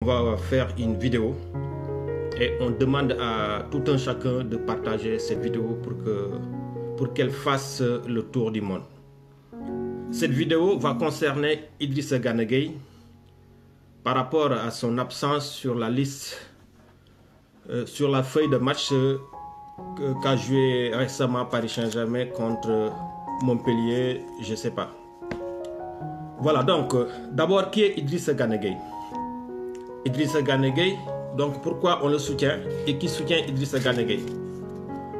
va faire une vidéo et on demande à tout un chacun de partager cette vidéo pour qu'elle fasse le tour du monde. Cette vidéo va concerner Idrissa Gana Gueye par rapport à son absence sur la liste, sur la feuille de match qu'a joué récemment Paris Saint-Germain contre Montpellier, je ne sais pas. Voilà, donc d'abord, qui est Idrissa Gana Gueye? Idrissa Gana Gueye, donc pourquoi on le soutient et qui soutient Idrissa Gana Gueye?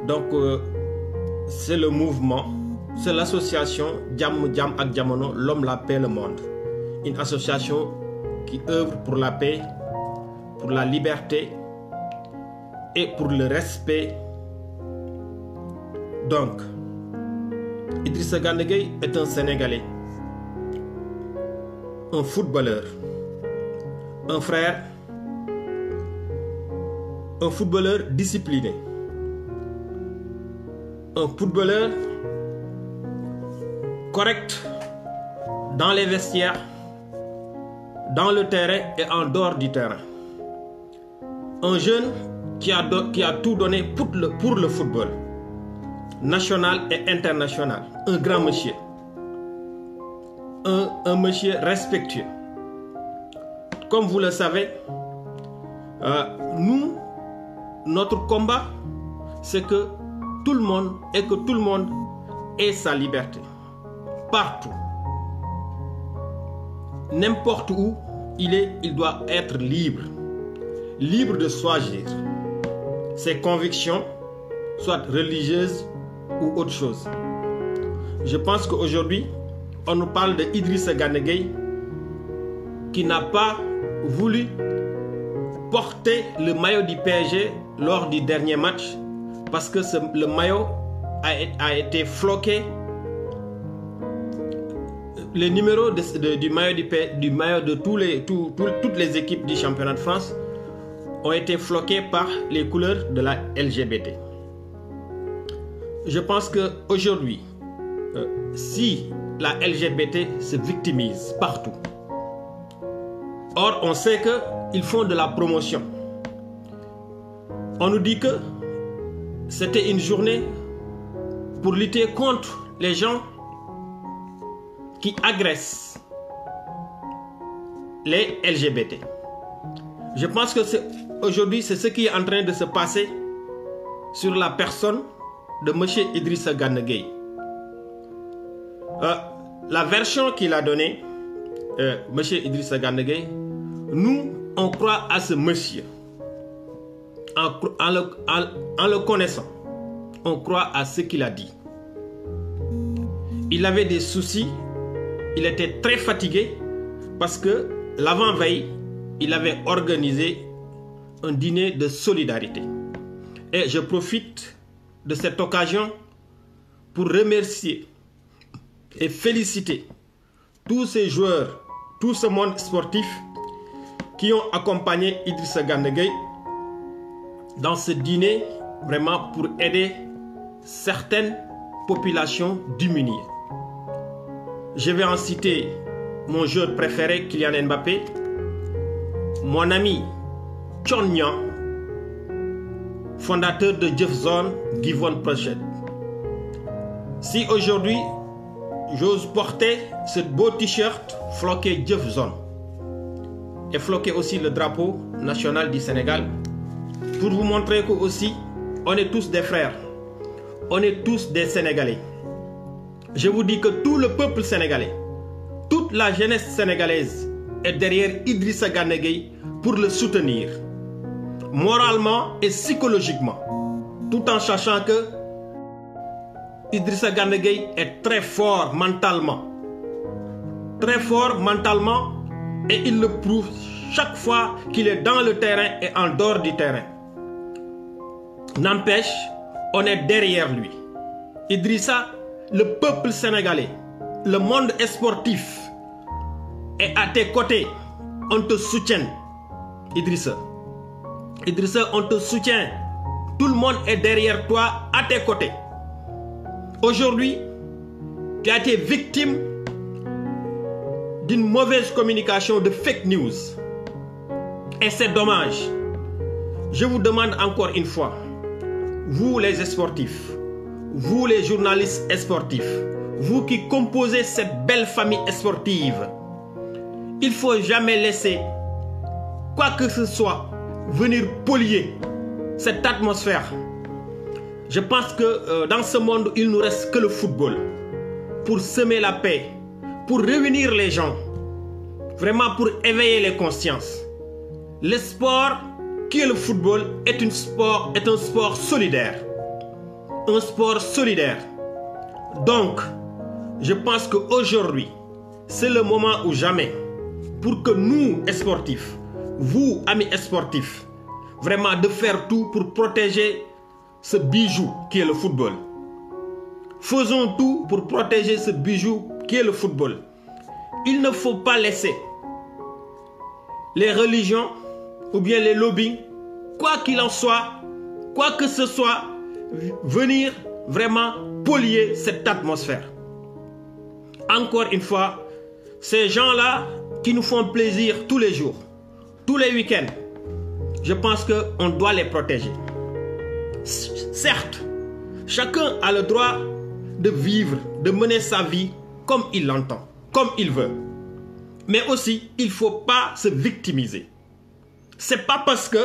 Donc c'est le mouvement, c'est l'association Jam Jam ak Jamono, l'homme, la paix, le monde. Une association qui œuvre pour la paix, pour la liberté et pour le respect. Donc, Idrissa Gana Gueye est un Sénégalais, un footballeur, un frère, un footballeur discipliné, un footballeur correct dans les vestiaires, dans le terrain et en dehors du terrain. Un jeune qui a tout donné pour le football national et international. Un grand monsieur. Un monsieur respectueux. Comme vous le savez, nous, notre combat, c'est que tout le monde ait sa liberté. Partout. N'importe où il est, il doit être libre. Libre de choisir ses convictions, soit religieuses ou autre chose. Je pense qu'aujourd'hui, on nous parle de Idrissa Gana Gueye qui n'a pas voulu porter le maillot du PSG lors du dernier match parce que le maillot a été floqué. Les numéros du maillot de toutes les équipes du championnat de France ont été floqués par les couleurs de la LGBT. Je pense qu'aujourd'hui, si la LGBT se victimise partout, or on sait qu'ils font de la promotion. On nous dit que c'était une journée pour lutter contre les gens qui agressent les LGBT. Je pense que aujourd'hui, c'est ce qui est en train de se passer sur la personne de M. Idrissa Gana Gueye. La version qu'il a donnée, M. Idrissa Gana Gueye, nous, on croit à ce monsieur. En le connaissant, on croit à ce qu'il a dit. Il avait des soucis. Il était très fatigué parce que l'avant-veille, il avait organisé un dîner de solidarité. Et je profite de cette occasion pour remercier et féliciter tous ces joueurs, tout ce monde sportif qui ont accompagné Idrissa Gana Gueye dans ce dîner, vraiment pour aider certaines populations démunies. Je vais en citer mon joueur préféré, Kylian Mbappé, mon ami Thione Niang, fondateur de Jëf Zone, Givon Project. Si aujourd'hui, j'ose porter ce beau t-shirt floqué Jëf Zone et floquer aussi le drapeau national du Sénégal, pour vous montrer que aussi, on est tous des frères, on est tous des Sénégalais. Je vous dis que tout le peuple sénégalais, toute la jeunesse sénégalaise est derrière Idrissa Gana Gueye pour le soutenir, moralement et psychologiquement, tout en sachant que Idrissa Gana Gueye est très fort mentalement, et il le prouve chaque fois qu'il est dans le terrain et en dehors du terrain. N'empêche, on est derrière lui. Idrissa, le peuple sénégalais, le monde sportif est à tes côtés. On te soutient, Idrissa. Idrissa, on te soutient. Tout le monde est derrière toi, à tes côtés. Aujourd'hui, tu as été victime d'une mauvaise communication, de fake news. Et c'est dommage. Je vous demande encore une fois, vous les sportifs, vous les journalistes sportifs, vous qui composez cette belle famille sportive, il ne faut jamais laisser quoi que ce soit venir polluer cette atmosphère. Je pense que dans ce monde, il ne nous reste que le football pour semer la paix, pour réunir les gens, vraiment pour éveiller les consciences. Le sport qui est le football est un sport solidaire. Un sport solidaire. Donc, je pense qu'aujourd'hui, c'est le moment ou jamais pour que nous, sportifs, vous, amis sportifs, vraiment de faire tout pour protéger ce bijou qui est le football. Faisons tout pour protéger ce bijou qui est le football. Il ne faut pas laisser les religions ou bien les lobbies, quoi qu'il en soit, quoi que ce soit, venir vraiment polluer cette atmosphère. Encore une fois, ces gens-là qui nous font plaisir tous les jours, tous les week-ends, je pense qu'on doit les protéger. Certes, chacun a le droit de vivre, de mener sa vie comme il l'entend, comme il veut. Mais aussi, il ne faut pas se victimiser. C'est pas parce que,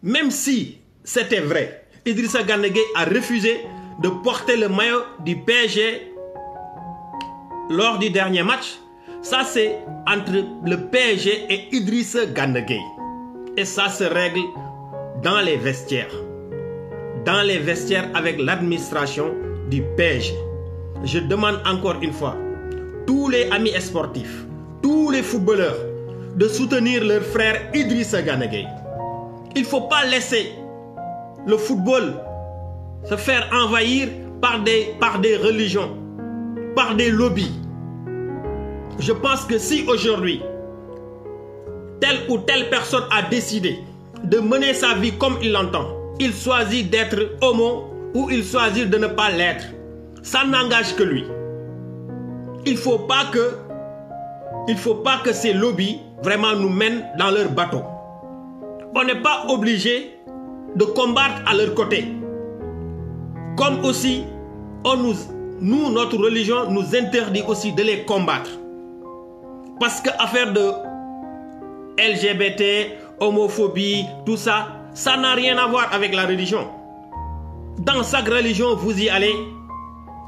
même si c'était vrai, Idrissa Gana Gueye a refusé de porter le maillot du PSG lors du dernier match. Ça, c'est entre le PSG et Idrissa Gana Gueye. Et ça se règle dans les vestiaires. Dans les vestiaires avec l'administration du PSG. Je demande encore une fois, tous les amis sportifs, tous les footballeurs, de soutenir leur frère Idrissa Gana Gueye. Il ne faut pas laisser le football se faire envahir par des religions, par des lobbies. Je pense que si aujourd'hui, telle ou telle personne a décidé de mener sa vie comme il l'entend, il choisit d'être homo ou il choisit de ne pas l'être, ça n'engage que lui. Il ne faut pas que ces lobbies vraiment nous mènent dans leur bateau. On n'est pas obligé de combattre à leur côté. Comme aussi, notre religion nous interdit aussi de les combattre. Parce que affaire de LGBT, homophobie, tout ça, ça n'a rien à voir avec la religion. Dans chaque religion, vous y allez,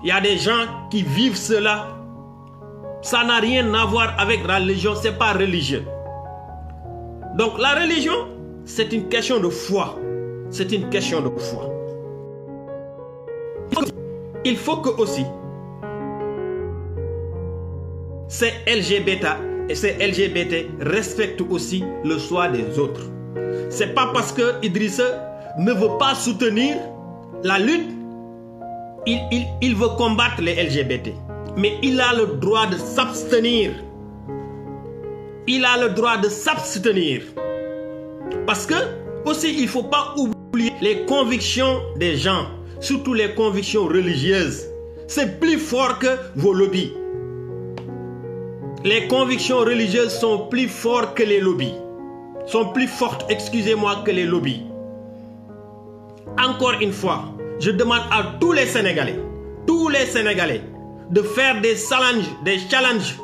il y a des gens qui vivent cela. Ça n'a rien à voir avec la religion, ce n'est pas religieux. Donc la religion, c'est une question de foi. C'est une question de foi. Il faut que aussi ces LGBT respectent aussi le choix des autres. C'est pas parce que Idrissa ne veut pas soutenir la lutte, il veut combattre les LGBT. Mais il a le droit de s'abstenir. Il a le droit de s'abstenir. Parce que, aussi, il ne faut pas oublier les convictions des gens, surtout les convictions religieuses. C'est plus fort que vos lobbies. Les convictions religieuses sont plus fortes que les lobbies. Sont plus fortes, excusez-moi, que les lobbies. Encore une fois, je demande à tous les Sénégalais, de faire des challenges,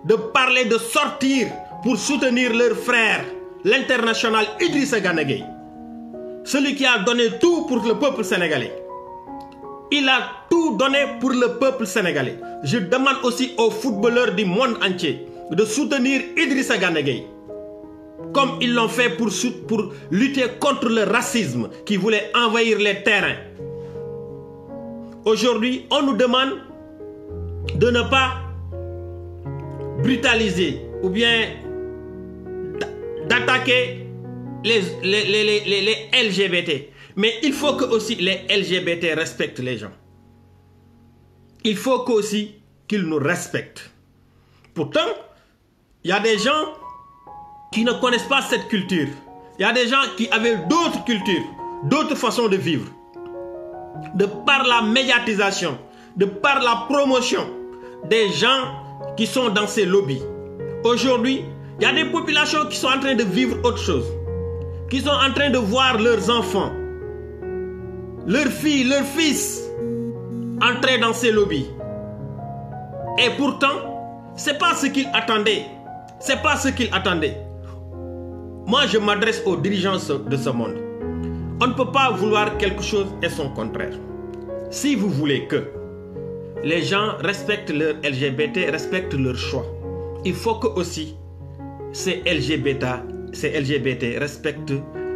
de parler, de sortir pour soutenir leur frère, l'international Idrissa Gana Gueye. Celui qui a donné tout pour le peuple sénégalais. Il a tout donné pour le peuple sénégalais. Je demande aussi aux footballeurs du monde entier de soutenir Idrissa Gana Gueye. Comme ils l'ont fait pour lutter contre le racisme qui voulait envahir les terrains. Aujourd'hui, on nous demande de ne pas brutaliser ou bien d'attaquer les LGBT. Mais il faut que aussi les LGBT respectent les gens. Il faut aussi qu'ils nous respectent. Pourtant, il y a des gens qui ne connaissent pas cette culture. Il y a des gens qui avaient d'autres cultures, d'autres façons de vivre. De par la médiatisation, de par la promotion des gens qui sont dans ces lobbies. Aujourd'hui, Il y a des populations qui sont en train de vivre autre chose, qui sont en train de voir leurs enfants, leurs filles, leurs fils entrer dans ces lobbies. Et pourtant, c'est pas ce qu'ils attendaient. C'est pas ce qu'ils attendaient. Moi, je m'adresse aux dirigeants de ce monde. On ne peut pas vouloir quelque chose et son contraire. Si vous voulez que les gens respectent leur LGBT, respectent leur choix, il faut que aussi ces LGBT respectent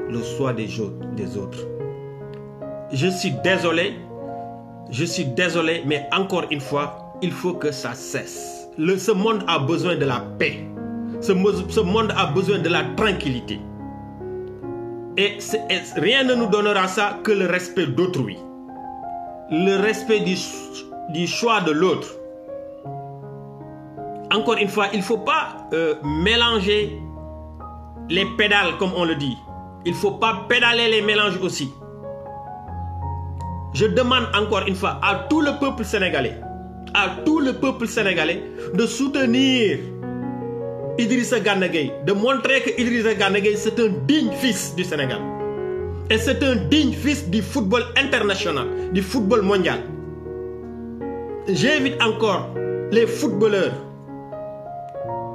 le choix des autres. Je suis désolé, mais encore une fois, il faut que ça cesse. Ce monde a besoin de la paix. Ce monde a besoin de la tranquillité. Et rien ne nous donnera ça que le respect d'autrui. Le respect du choix de l'autre. Encore une fois, il ne faut pas mélanger les pédales comme on le dit. Il ne faut pas pédaler les mélanges aussi. Je demande encore une fois à tout le peuple sénégalais, de soutenir Idrissa Gana Gueye, de montrer que Idrissa Gana Gueye c'est un digne fils du Sénégal. Et c'est un digne fils du football international, du football mondial. J'invite encore les footballeurs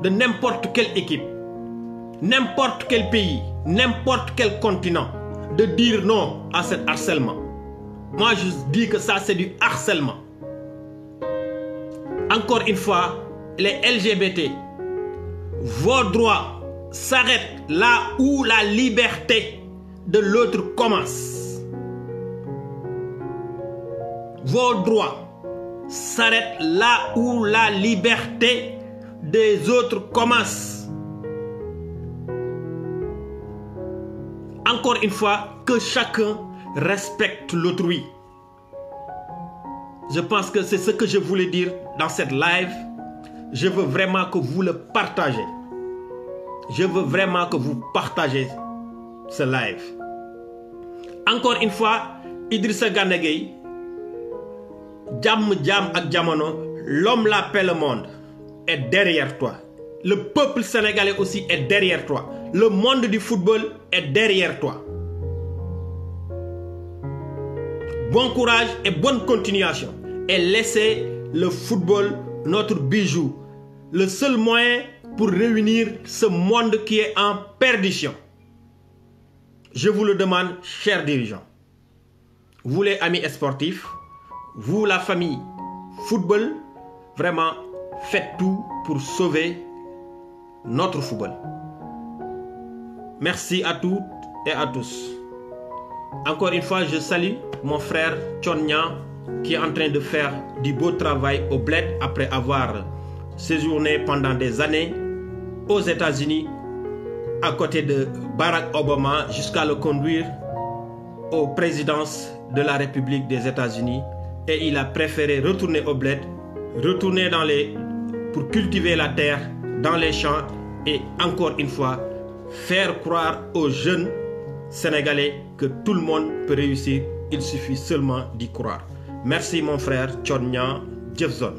de n'importe quelle équipe, n'importe quel pays, n'importe quel continent, de dire non à cet harcèlement. Moi, je dis que ça, c'est du harcèlement. Encore une fois, les LGBT, vos droits s'arrêtent là où la liberté de l'autre commence. Vos droits s'arrêtent là où la liberté des autres commence. Encore une fois, que chacun respecte l'autrui. Je pense que c'est ce que je voulais dire dans cette live. Je veux vraiment que vous le partagez. Je veux vraiment que vous partagez ce live. Encore une fois, Idrissa Gana Gueye, l'homme l'appelle le monde, est derrière toi. Le peuple sénégalais aussi est derrière toi. Le monde du football est derrière toi. Bon courage et bonne continuation. Et laissez le football, notre bijou, le seul moyen pour réunir ce monde qui est en perdition. Je vous le demande, chers dirigeants. Vous les amis sportifs, vous la famille football, vraiment faites tout pour sauver notre football. Merci à toutes et à tous. Encore une fois, je salue mon frère Tchonnia qui est en train de faire du beau travail au bled après avoir séjourné pendant des années aux États-Unis à côté de Barack Obama jusqu'à le conduire aux présidences de la République des États-Unis. Et il a préféré retourner au bled, retourner pour cultiver la terre dans les champs et encore une fois faire croire aux jeunes Sénégalais que tout le monde peut réussir. Il suffit seulement d'y croire. Merci mon frère Tchonnia Jefferson.